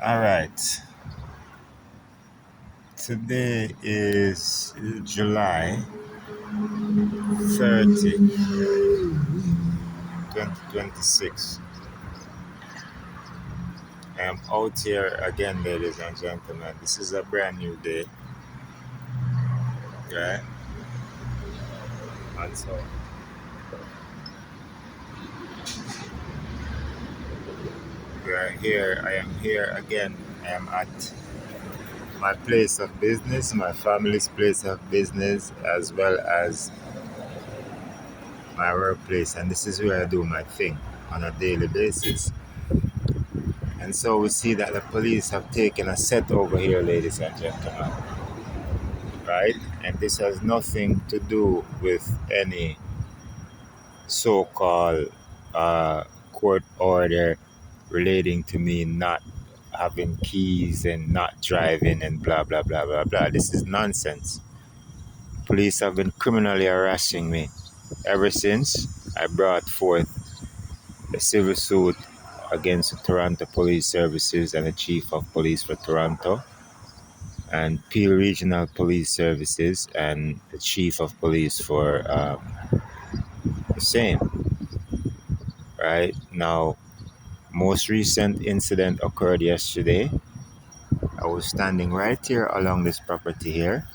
All right. Today is July 30, 2026. I am out here again, ladies and gentlemen. This is a brand new day, right? And so we are here. I am here again. I am at my place of business, my family's place of business, as well as my workplace. And this is where I do my thing on a daily basis. And so we see that the police have taken a set over here, ladies and gentlemen, right? And this has nothing to do with any so-called court order relating to me not having keys and not driving and blah blah blah blah blah. This is nonsense. Police have been criminally harassing me ever since I brought forth a civil suit against the Toronto Police Services and the Chief of Police for Toronto and Peel Regional Police Services and the Chief of Police for the same. Right now, most recent incident occurred yesterday. I was standing right here along this property here,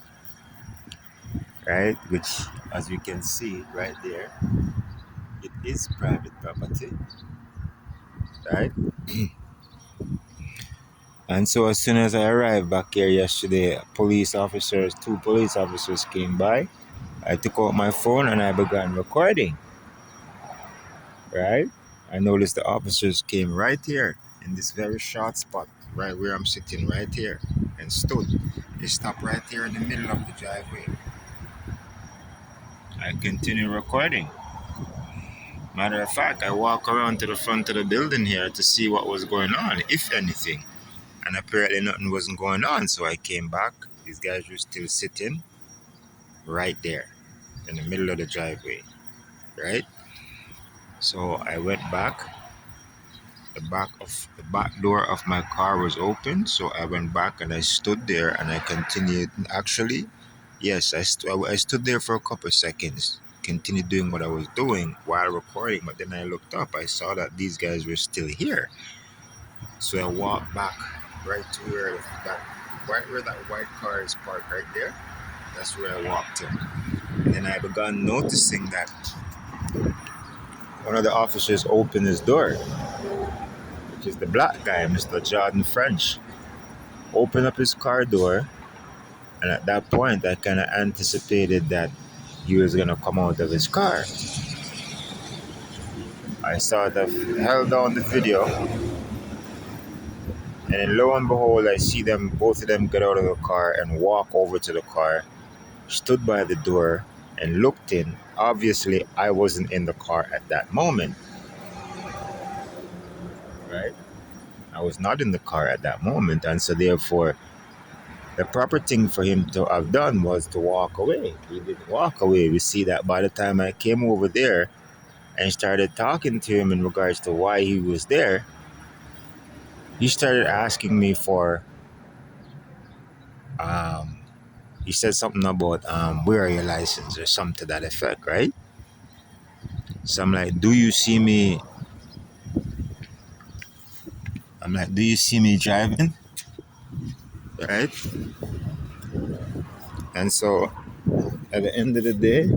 right, which, as you can see right there, it is private property, right? And so as soon as I arrived back here yesterday, two police officers came by. I took out my phone and I began recording, right? I noticed the officers came right here in this very short spot, right where I'm sitting right here, and stood. They stopped right here in the middle of the driveway. I continued recording. Matter of fact, I walked around to the front of the building here to see what was going on, if anything. And apparently nothing wasn't going on, so I came back. These guys were still sitting right there in the middle of the driveway, right? So I went back. The back door of my car was open, so I went back and I stood there and I continued. Actually, yes, I stood there for a couple of seconds, continued doing what I was doing while recording. But then I looked up, I saw that these guys were still here, so I walked back right to where that white car is parked right there. That's where I walked to, and then I began noticing that one of the officers opened his door, which is the black guy, Mr. Jordan French, opened up his car door, and at that point, I kind of anticipated that he was gonna come out of his car. I held down the video, and then lo and behold, I see both of them get out of the car and walk over to the car, stood by the door, and looked in. Obviously, I wasn't in the car at that moment, right? I was not in the car at that moment, and so therefore, the proper thing for him to have done was to walk away. He didn't walk away. We see that by the time I came over there and started talking to him in regards to why he was there, he started asking me for, he said something about, where are your license or something to that effect, right? So I'm like, do you see me driving? Right? And so at the end of the day,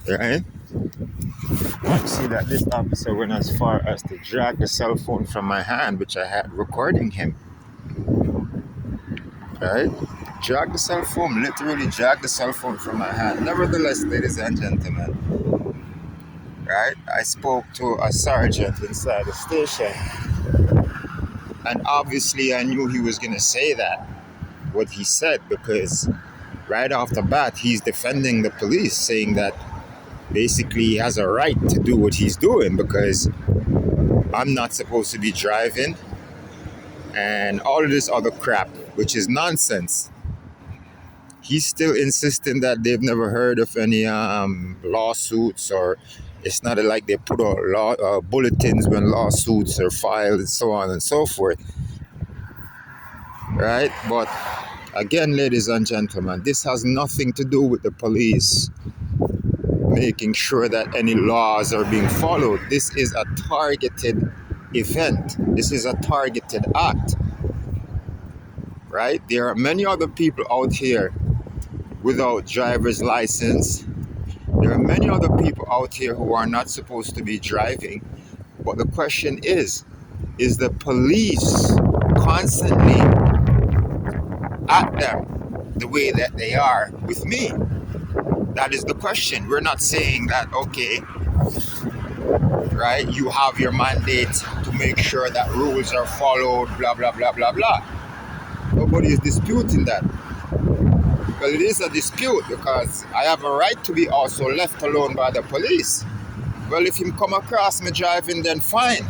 right, you see that this officer went as far as to drag the cell phone from my hand, which I had recording him, right? Literally drag the cell phone from my hand. Nevertheless, ladies and gentlemen, right, I spoke to a sergeant inside the station, and obviously I knew he was going to say that, what he said, because right off the bat, he's defending the police, saying that basically he has a right to do what he's doing because I'm not supposed to be driving and all of this other crap, which is nonsense. He's still insisting that they've never heard of any lawsuits or It's not like they put out bulletins when lawsuits are filed and so on and so forth, right? But again, ladies and gentlemen, this has nothing to do with the police making sure that any laws are being followed. This is a targeted event. This is a targeted act, right? There are many other people out here without driver's license. There are many other people out here who are not supposed to be driving. But the question is the police constantly at them the way that they are with me? That is the question. We're not saying that, okay, right, you have your mandate to make sure that rules are followed, blah, blah, blah, blah, blah. Nobody is disputing that. Well, it is a dispute because I have a right to be also left alone by the police. Well, if him come across me driving, then fine.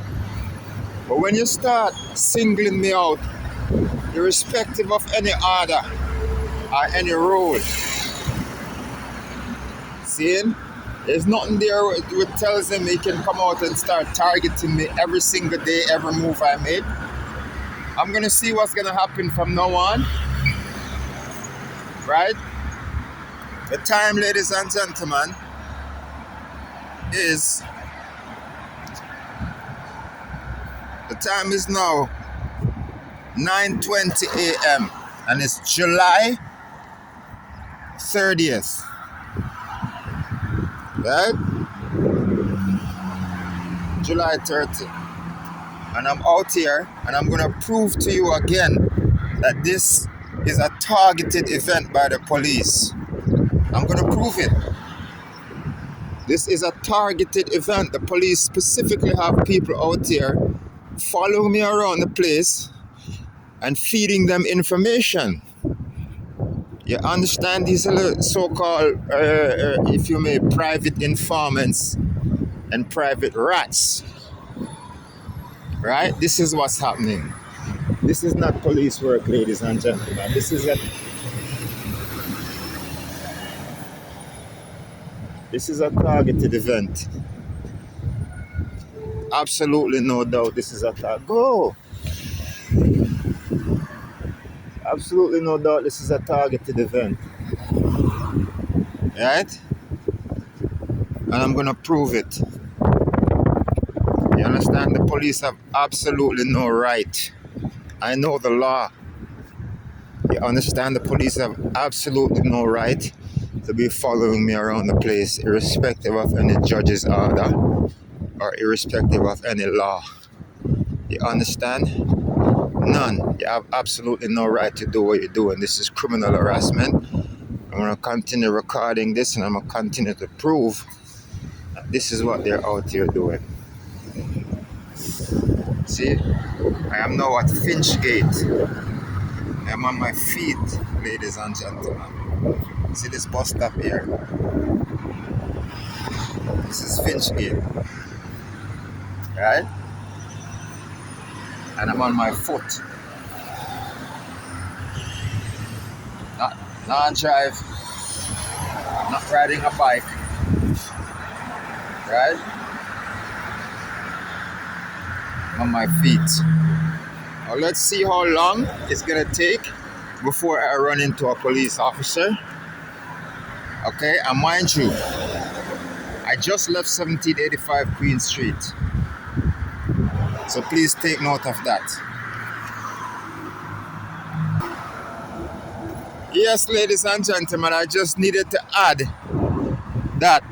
But when you start singling me out, irrespective of any order or any rule, seeing, there's nothing there which tells him he can come out and start targeting me every single day, every move I make. I'm going to see what's going to happen from now on. Right? The time, ladies and gentlemen, is now 9:20 a.m. and it's July 30th. Right? July 30th. And I'm out here and I'm going to prove to you again that this is a targeted event by the police. I'm going to prove it. This is a targeted event. The police specifically have people out here following me around the place and feeding them information. You understand? These are so-called, if you may, private informants and private rats. Right? This is what's happening. This is not police work, ladies and gentlemen. This is a targeted event. Absolutely no doubt this is a target. Go! Absolutely no doubt this is a targeted event. Right? And I'm going to prove it. You understand? The police have absolutely no right. I know the law. You understand? The police have absolutely no right to be following me around the place, irrespective of any judge's order or irrespective of any law. You understand? None. You have absolutely no right to do what you're doing. This is criminal harassment. I'm going to continue recording this and I'm going to continue to prove that this is what they're out here doing. See, I am now at Finchgate. I am on my feet, ladies and gentlemen. See this bus stop here? This is Finchgate. Right? And I'm on my foot. Not drive, not riding a bike. Right? On my feet. Now let's see how long it's gonna take before I run into a police officer. Okay, and mind you, I just left 1785 Queen Street. So please take note of that. Yes, ladies and gentlemen, I just needed to add that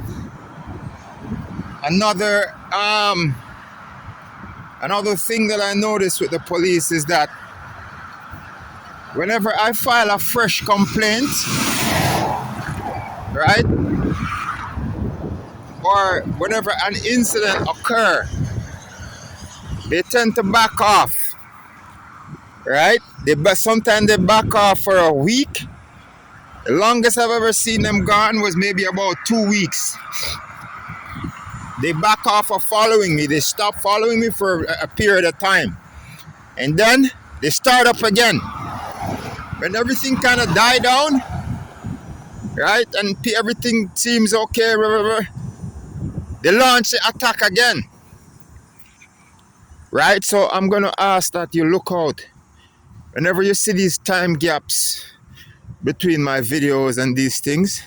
another thing that I noticed with the police is that whenever I file a fresh complaint, right, or whenever an incident occurs, they tend to back off, right? Sometimes they back off for a week. The longest I've ever seen them gone was maybe about 2 weeks. They back off of following me. They stop following me for a period of time. And then they start up again. When everything kind of die down, right? And everything seems okay, blah, blah, blah, They launch the attack again. Right? So I'm going to ask that you look out. Whenever you see these time gaps between my videos and these things,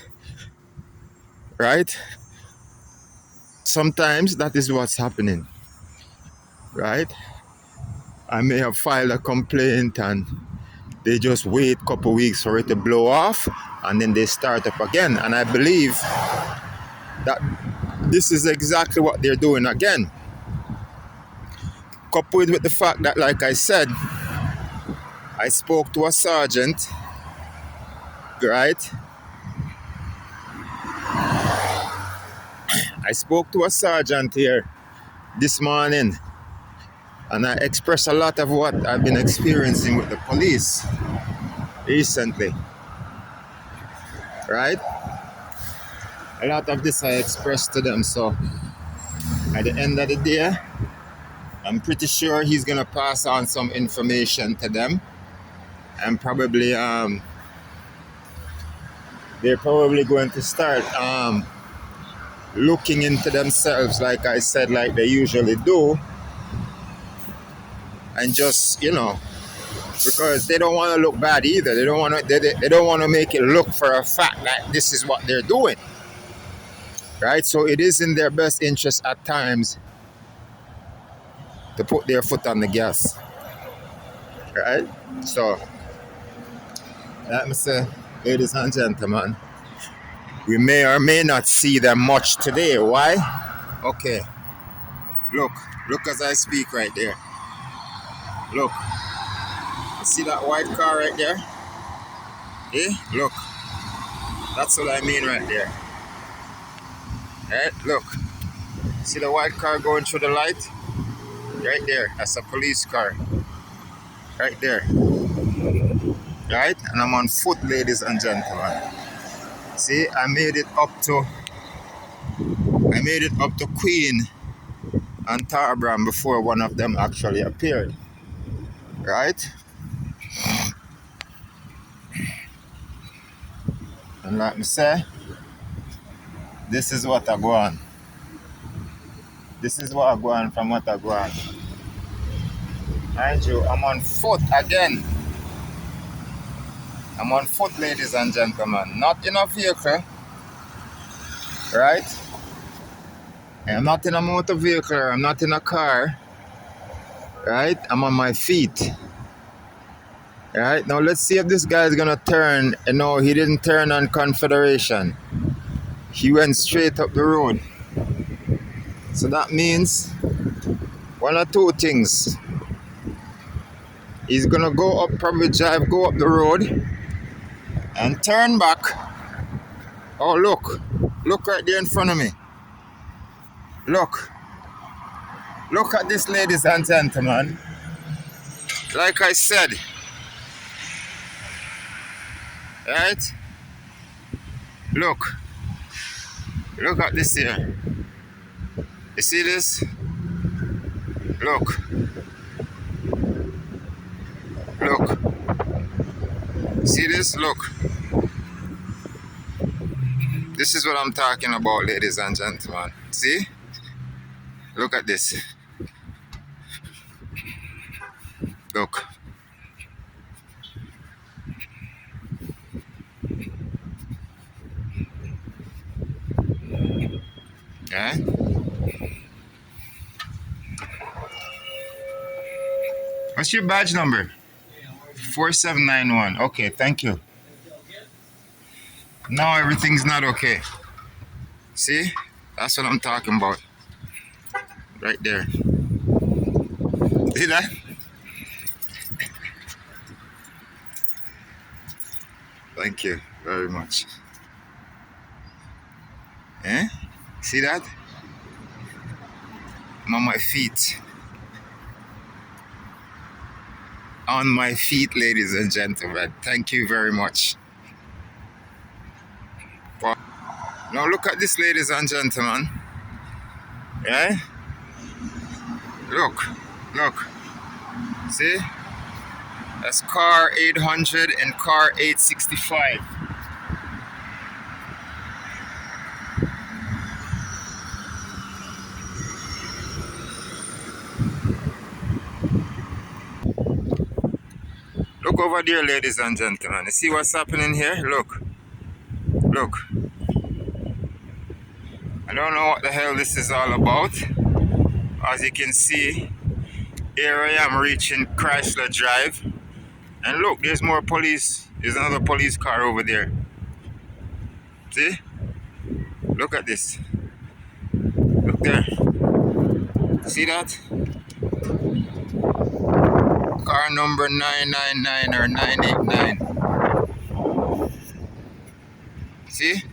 right? Sometimes that is what's happening, right? I may have filed a complaint and they just wait a couple weeks for it to blow off and then they start up again. And I believe that this is exactly what they're doing again. Coupled with the fact that, like I said, I spoke to a sergeant, right? I spoke to a sergeant here this morning and I expressed a lot of what I've been experiencing with the police recently, right? A lot of this I expressed to them. So at the end of the day, I'm pretty sure he's gonna pass on some information to them, and probably they're probably going to start looking into themselves, like I said, like they usually do, and just because they don't want to look bad either. They don't want to. They don't want to make it look for a fact that this is what they're doing, right? So it is in their best interest at times to put their foot on the gas, right? So, let me say, ladies and gentlemen, we may or may not see them much today. Why? Okay, look as I speak right there. Look, you see that white car right there? Eh? Look, that's what I mean right there. Right? Look, see the white car going through the light? Right there, that's a police car. Right there. Right? And I'm on foot, ladies and gentlemen. See, I made it up to Queen and Tarbram before one of them actually appeared. Right? And like me say, this is what I go on. This is what I go on from what I go on. Mind you, I'm on foot again. I'm on foot, ladies and gentlemen. Not in a vehicle. Right? I'm not in a motor vehicle. I'm not in a car. Right? I'm on my feet. Right? Now let's see if this guy is gonna turn. No, he didn't turn on Confederation. He went straight up the road. So that means one or two things. He's gonna go up, probably go up the road and turn back. Oh, look right there in front of me. Look at this, ladies and gentlemen. Like I said, right? Look at this here. You see this? Look. See this? Look. This is what I'm talking about, ladies and gentlemen. See? Look at this. Look. Yeah? What's your badge number? 4791. Okay, thank you. Now everything's not okay. See? That's what I'm talking about. Right there. See that? Thank you very much. Eh? See that? I'm on my feet. On my feet, ladies and gentlemen. Thank you very much. Now look at this, ladies and gentlemen. Yeah? Look. See? That's car 800 and car 865. Look over there, ladies and gentlemen. You see what's happening here? Look. Look. I don't know what the hell this is all about. As you can see, here I am reaching Chrysler Drive. And look, there's more police. There's another police car over there. See? Look at this. Look there. See that? Car number 999 or 989. See?